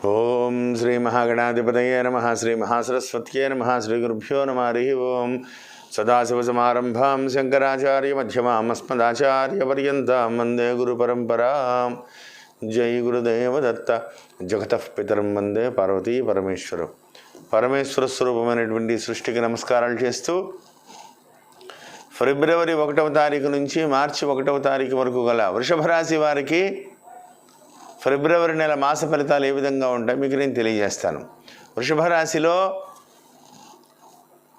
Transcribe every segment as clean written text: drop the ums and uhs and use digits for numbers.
ఓం శ్రీ మహాగణాధిపతయే నమః. శ్రీ మహాసరస్వత్యే నమః. శ్రీ గురుభ్యో నమః. హరి ఓం. సదాశివసమారంభాం శంకరాచార్యమధ్యమాం అస్మదాచార్యపర్యంతాం వందే గురుపరంపరాం. జై గురుదేవదత్త. జగతః పితరం వందే పార్వతీ పరమేశ్వరం. పరమేశ్వర స్వరూపమైనటువంటి సృష్టికి నమస్కారాలు చేస్తూ ఫిబ్రవరి 1వ తారీఖు నుంచి మార్చి 1వ తారీఖు వరకు గల వృషభ రాశి వారికి ఫిబ్రవరి నెల మాస ఫలితాలు ఏ విధంగా ఉంటాయి మీకు నేను తెలియజేస్తాను. వృషభ రాశిలో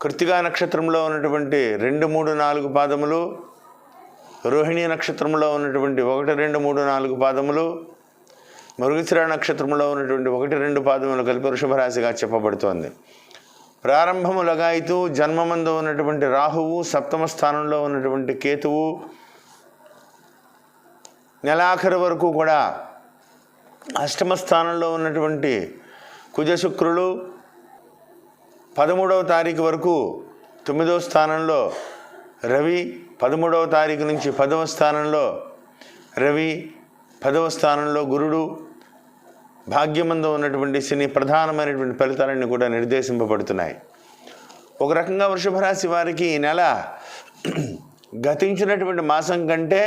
కృత్తికా నక్షత్రంలో ఉన్నటువంటి 2, 3, 4 పాదములు, రోహిణి నక్షత్రంలో ఉన్నటువంటి 1, 2, 3, 4 పాదములు, మృగశిర నక్షత్రంలో ఉన్నటువంటి 1, 2 పాదములు కలిపి వృషభ రాశిగా చెప్పబడుతోంది. ప్రారంభము లగాయితూ జన్మమందు ఉన్నటువంటి రాహువు, సప్తమ స్థానంలో ఉన్నటువంటి కేతువు, నెలాఖరు వరకు కూడా అష్టమ స్థానంలో ఉన్నటువంటి కుజ శుక్రులు, 13వ తారీఖు వరకు 9వ స్థానంలో రవి, 13వ తారీఖు నుంచి 10వ స్థానంలో రవి, 10వ స్థానంలో గురుడు, భాగ్యమందు ఉన్నటువంటి శని ప్రధానమైనటువంటి ఫలితాలన్నీ కూడా నిర్దేశింపబడుతున్నాయి. ఒక రకంగా వృషభ రాశి వారికి ఈ నెల గతించినటువంటి మాసం కంటే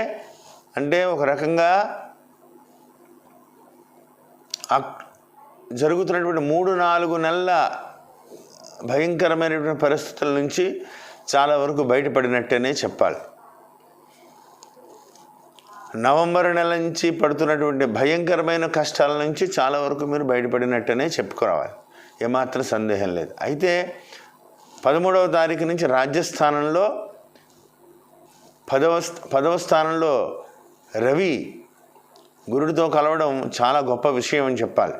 అంటే ఒక రకంగా జరుగుతున్నటువంటి 3-4 నెలల భయంకరమైనటువంటి పరిస్థితుల నుంచి చాలా వరకు బయటపడినట్టేనే చెప్పాలి. నవంబర్ నెల నుంచి పడుతున్నటువంటి భయంకరమైన కష్టాల నుంచి చాలా వరకు మీరు బయటపడినట్టనే చెప్పుకోవాలి, ఏమాత్రం సందేహం లేదు. అయితే 13వ తారీఖు నుంచి రాజ్యస్థానంలో 10వ స్థానంలో రవి గురుడితో కలవడం చాలా గొప్ప విషయం అని చెప్పాలి.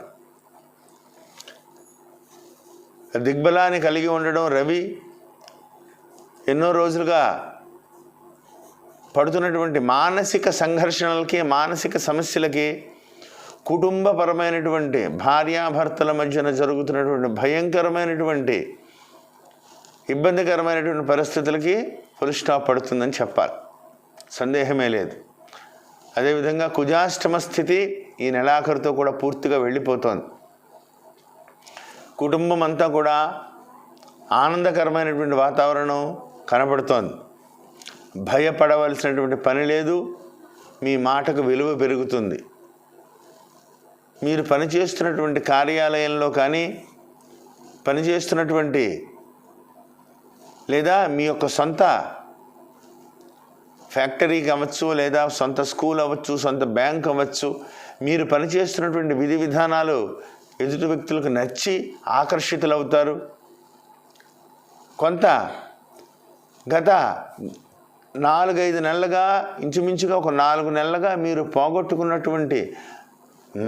దిగ్బలాన్ని కలిగి ఉండడం రవి ఎన్నో రోజులుగా పడుతున్నటువంటి మానసిక సంఘర్షణలకి, మానసిక సమస్యలకి, కుటుంబపరమైనటువంటి భార్యాభర్తల మధ్యన జరుగుతున్నటువంటి భయంకరమైనటువంటి ఇబ్బందికరమైనటువంటి పరిస్థితులకి ఫుల్ స్టాప్ పడుతుందని చెప్పాలి, సందేహమే లేదు. అదేవిధంగా కుజాష్టమ స్థితి ఈ నెలాఖరుతో కూడా పూర్తిగా వెళ్ళిపోతోంది. కుటుంబం అంతా కూడా ఆనందకరమైనటువంటి వాతావరణం కనబడుతోంది. భయపడవలసినటువంటి పని లేదు. మీ మాటకు విలువ పెరుగుతుంది. మీరు పనిచేస్తున్నటువంటి కార్యాలయంలో కానీ, పనిచేస్తున్నటువంటి లేదా మీ యొక్క సొంత ఫ్యాక్టరీకి అవ్వచ్చు, లేదా సొంత స్కూల్ అవ్వచ్చు, సొంత బ్యాంక్ అవ్వచ్చు, మీరు పనిచేస్తున్నటువంటి విధి విధానాలు ఎదుటి వ్యక్తులకు నచ్చి ఆకర్షితులవుతారు. కొంత గత 4-5 నెలలుగా, ఇంచుమించుగా ఒక 4 నెలలుగా మీరు పోగొట్టుకున్నటువంటి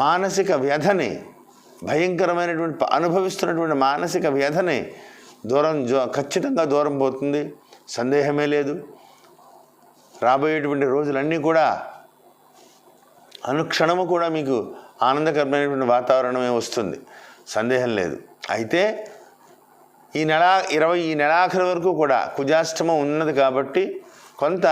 మానసిక వ్యధని, భయంకరమైనటువంటి అనుభవిస్తున్నటువంటి మానసిక వ్యధని ఖచ్చితంగా దూరం పోతుంది, సందేహమే లేదు. రాబోయేటువంటి రోజులన్నీ కూడా అనుక్షణము కూడా మీకు ఆనందకరమైనటువంటి వాతావరణమే వస్తుంది, సందేహం లేదు. అయితే ఈ నెలాఖరు వరకు కూడా కుజాష్టమం ఉన్నది కాబట్టి కొంత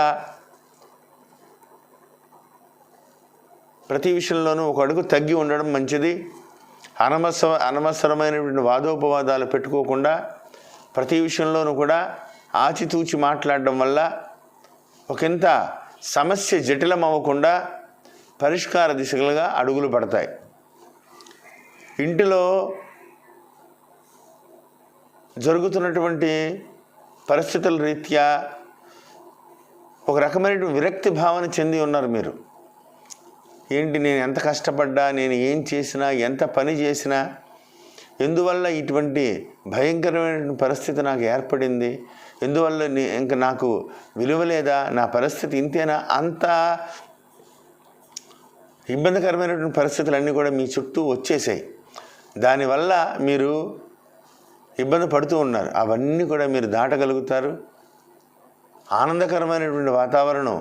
ప్రతి విషయంలోనూ ఒక అడుగు తగ్గి ఉండడం మంచిది. అనవసరమైనటువంటి వాదోపవాదాలు పెట్టుకోకుండా ప్రతి విషయంలోనూ కూడా ఆచితూచి మాట్లాడడం వల్ల ఒకంత సమస్య జటిలం అవ్వకుండా పరిష్కార దిశలుగా అడుగులు పడతాయి. ఇంటిలో జరుగుతున్నటువంటి పరిస్థితుల రీత్యా ఒక రకమైనటువంటి విరక్తి భావన చెంది ఉన్నారు మీరు. ఏంటి, నేను ఎంత కష్టపడ్డా, నేను ఏం చేసినా, ఎంత పని చేసినా, ఎందువల్ల ఇటువంటి భయంకరమైన పరిస్థితి నాకు ఏర్పడింది, ఎందువల్ల ఇంకా నాకు విలువ లేదా, నా పరిస్థితి ఇంతేనా, అంత ఇబ్బందికరమైనటువంటి పరిస్థితులన్నీ కూడా మీ చుట్టూ వచ్చేసాయి. దానివల్ల మీరు ఇబ్బంది పడుతూ ఉన్నారు. అవన్నీ కూడా మీరు దాటగలుగుతారు. ఆనందకరమైనటువంటి వాతావరణం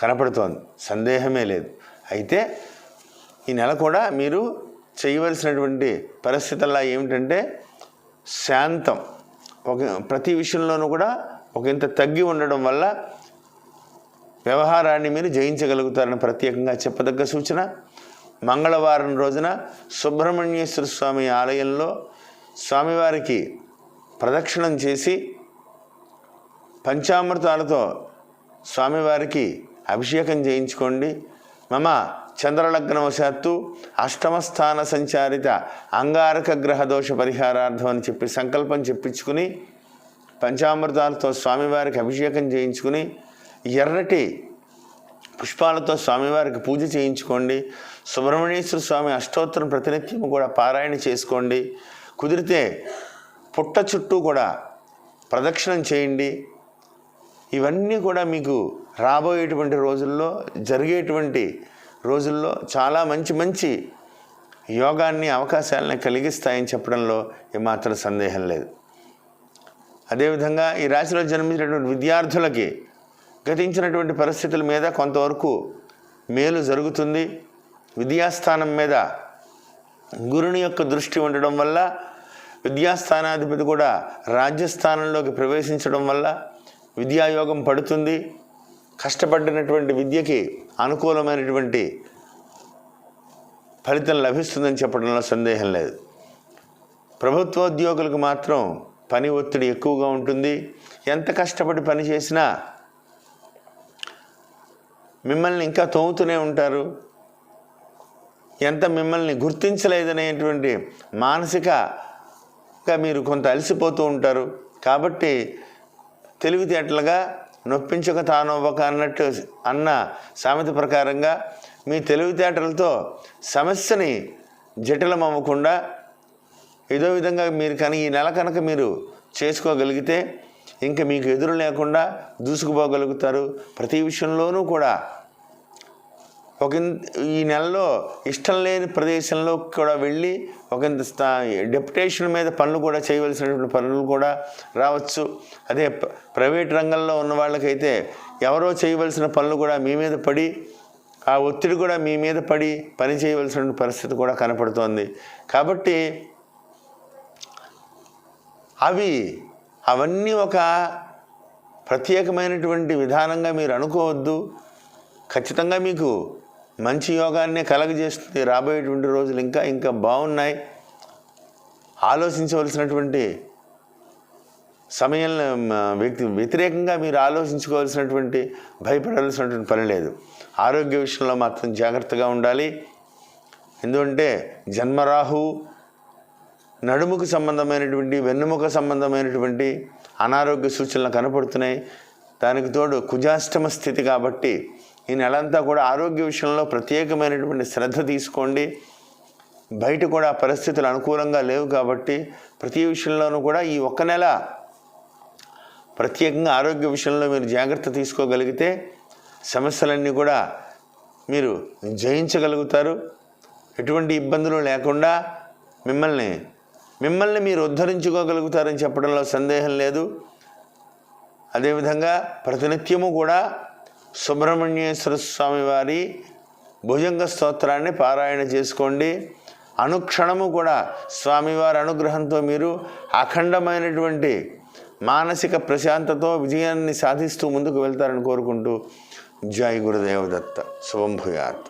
కనపడుతోంది, సందేహమే లేదు. అయితే ఈ నెల కూడా మీరు చేయవలసినటువంటి పరిస్థితుల్లో ఏమిటంటే శాంతం, ప్రతి విషయంలోనూ కూడా ఇంత తగ్గి ఉండడం వల్ల వ్యవహారాన్ని మీరు జయించగలుగుతారని ప్రత్యేకంగా చెప్పదగ్గ సూచన. మంగళవారం రోజున సుబ్రహ్మణ్యేశ్వర స్వామి ఆలయంలో స్వామివారికి ప్రదక్షిణం చేసి పంచామృతాలతో స్వామివారికి అభిషేకం చేయించుకోండి. మమ చంద్రలగ్నవశాత్తు అష్టమస్థాన సంచారిత అంగారక గ్రహ దోష పరిహారార్థం అని చెప్పి సంకల్పం చెప్పించుకుని పంచామృతాలతో స్వామివారికి అభిషేకం చేయించుకుని ఎర్రటి పుష్పాలతో స్వామివారికి పూజ చేయించుకోండి. సుబ్రహ్మణ్యేశ్వర స్వామి అష్టోత్తరం ప్రతినిత్యం కూడా పారాయణ చేసుకోండి. కుదిరితే పుట్ట చుట్టూ కూడా ప్రదక్షిణం చేయండి. ఇవన్నీ కూడా మీకు రాబోయేటువంటి రోజుల్లో జరిగేటువంటి రోజుల్లో చాలా మంచి మంచి యోగాన్ని అవకాశాలని కలిగిస్తాయని చెప్పడంలో ఏమాత్రం సందేహం లేదు. అదేవిధంగా ఈ రాశిలో జన్మించినటువంటి విద్యార్థులకి గతించినటువంటి పరిస్థితుల మీద కొంతవరకు మేలు జరుగుతుంది. విద్యాస్థానం మీద గురుని యొక్క దృష్టి ఉండడం వల్ల విద్యాస్థానాధిపతి కూడా రాజ్యస్థానంలోకి ప్రవేశించడం వల్ల విద్యాయోగం పడుతుంది. కష్టపడినటువంటి విద్యకి అనుకూలమైనటువంటి ఫలితం లభిస్తుందని చెప్పడంలో సందేహం లేదు. ప్రభుత్వోద్యోగులకు మాత్రం పని ఒత్తిడి ఎక్కువగా ఉంటుంది. ఎంత కష్టపడి పని చేసినా మిమ్మల్ని ఇంకా తోముతూనే ఉంటారు. ఎంత మిమ్మల్ని గుర్తించలేదనేటువంటి మానసికంగా మీరు కొంత అలసిపోతూ ఉంటారు. కాబట్టి తెలివితేటలుగా నొప్పించక తానొవ్వక అన్న సామెత ప్రకారంగా మీ తెలివితేటలతో సమస్యని జటిలం అవ్వకుండా ఏదో విధంగా మీరు కానీ ఈ నెల కనుక మీరు చేసుకోగలిగితే ఇంకా మీకు ఎదురు లేకుండా దూసుకుపోగలుగుతారు. ప్రతి విషయంలోనూ కూడా ఈ నెలలో ఇష్టం లేని ప్రదేశంలో కూడా వెళ్ళి ఒకంత డెప్యుటేషన్ మీద పనులు కూడా చేయవలసినటువంటి పనులు కూడా రావచ్చు. అదే ప్రైవేట్ రంగంలో ఉన్న వాళ్ళకైతే ఎవరో చేయవలసిన పనులు కూడా మీ మీద పడి ఆ ఒత్తిడి కూడా మీ మీద పడి పని చేయవలసిన పరిస్థితి కూడా కనపడుతోంది. కాబట్టి అవన్నీ ఒక ప్రత్యేకమైనటువంటి విధానంగా మీరు అనుకోవద్దు. ఖచ్చితంగా మీకు మంచి యోగాన్ని కలగజేస్తుంది. రాబోయేటువంటి రోజులు ఇంకా బాగున్నాయి. ఆలోచించవలసినటువంటి సమయంలో వ్యతిరేకంగా మీరు ఆలోచించుకోవాల్సినటువంటి భయపడాల్సినటువంటి పని లేదు. ఆరోగ్య విషయంలో మాత్రం జాగ్రత్తగా ఉండాలి. ఎందుకంటే జన్మరాహు నడుముకు సంబంధమైనటువంటి వెన్నుముక సంబంధమైనటువంటి అనారోగ్య సూచనలు కనపడుతున్నాయి. దానికి తోడు కుజాష్టమ స్థితి కాబట్టి ఈ నెలంతా కూడా ఆరోగ్య విషయంలో ప్రత్యేకమైనటువంటి శ్రద్ధ తీసుకోండి. బయట కూడా పరిస్థితులు అనుకూలంగా లేవు కాబట్టి ప్రతి విషయంలోనూ కూడా ఈ ఒక్క నెల ప్రత్యేకంగా ఆరోగ్య విషయంలో మీరు జాగ్రత్త తీసుకోగలిగితే సమస్యలన్నీ కూడా మీరు జయించగలుగుతారు. ఎటువంటి ఇబ్బందులు లేకుండా మిమ్మల్ని మీరు ఉద్ధరించుకోగలుగుతారని చెప్పడంలో సందేహం లేదు. అదేవిధంగా ప్రతినిత్యము కూడా సుబ్రహ్మణ్యేశ్వర స్వామి వారి భుజంగ స్తోత్రాన్ని పారాయణ చేసుకోండి. అనుక్షణము కూడా స్వామివారి అనుగ్రహంతో మీరు అఖండమైనటువంటి మానసిక ప్రశాంతతో విజయాన్ని సాధిస్తూ ముందుకు వెళ్తారని కోరుకుంటూ జై గురుదేవ దత్త. శుభం భూయాత్.